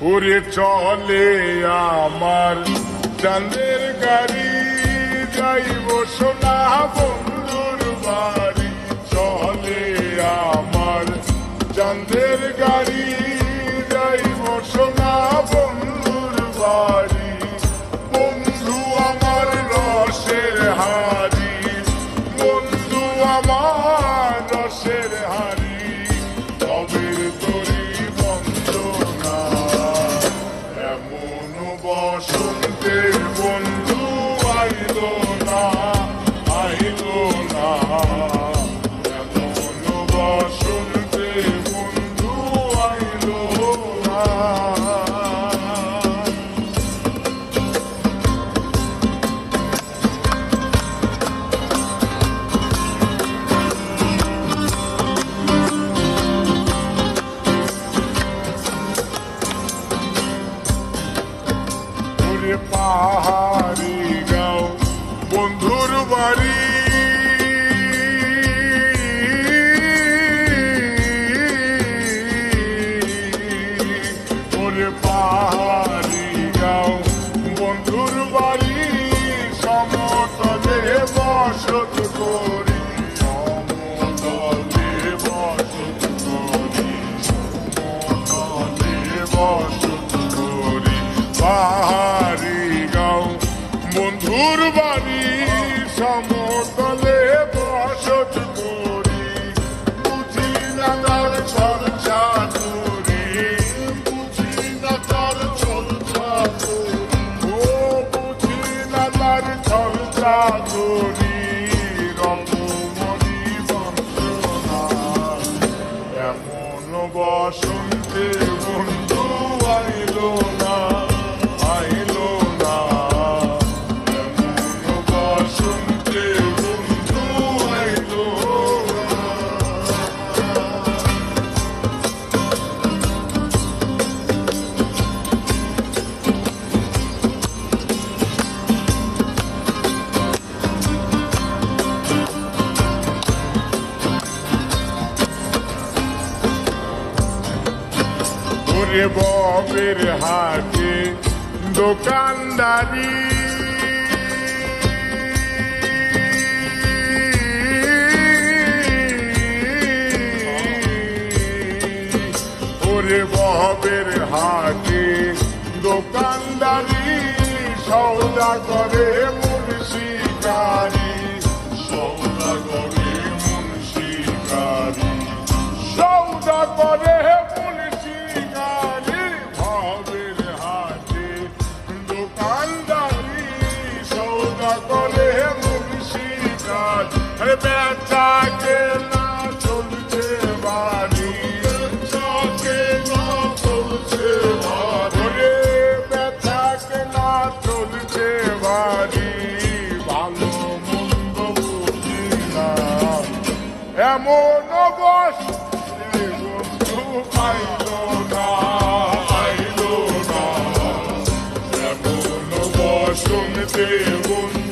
উড়ে চলে আমার চাঁদের গাড়ি, যাইব সোনা বন্ধুর বাড়ি। চলে আমার চাঁদের গাড়ি, যাইব সোনা বন্ধুর বাড়ি। বন্ধু আমার রসের হাড়ি, বন্ধু আমার রসের হাড়ি, তবের তরি বন্দনা। এমন বসন্তের বন্ধু আইলো না, আইলো না। এমন বসন্তের বন্ধু আইলো না। পাহাড়ি গাঁও বন্ধুর বাড়ি, ওরে পাহাড়ি গাঁও বন্ধুর বাড়ি। সমতলে বসত করি, সমতলে বসত করি, সমতলে বসত করি। পাহাড়ি গাঁও বন্ধুর বাড়ি, সমতলে বসত করি। বুঝি না তার চর্চা করি, বুঝি না তার চর্চা করি, ও বুঝি না তার চর্চা করি। রঙ্গমণি বন্দনা। এমন বসন্তে বন্ধু আইলো না, আইলো না। এমন বসন্তে বন্ধু আইলো না। ওরে ববের হাটে দোকানদারি, ওরে ববের হাটে দোকানদারি। সৌদা করে মুন্সিকারি, সৌদা করে মুন্সিকারি, সৌদা করে মুন্সিকারি। ভবের হাটে দোকানদারি, সৌদা করে মুন্সিকারি। বেচা কেনা চলছে বাড়ি, বেচা কেনা চলছে বাড়ি, বেচা কেনা চলছে বাড়ি। ভালো মন্দ বুঝি না, এমন বসে বন্ধু আইলো না, আইলো না। এমন বসন্তে বন্ধু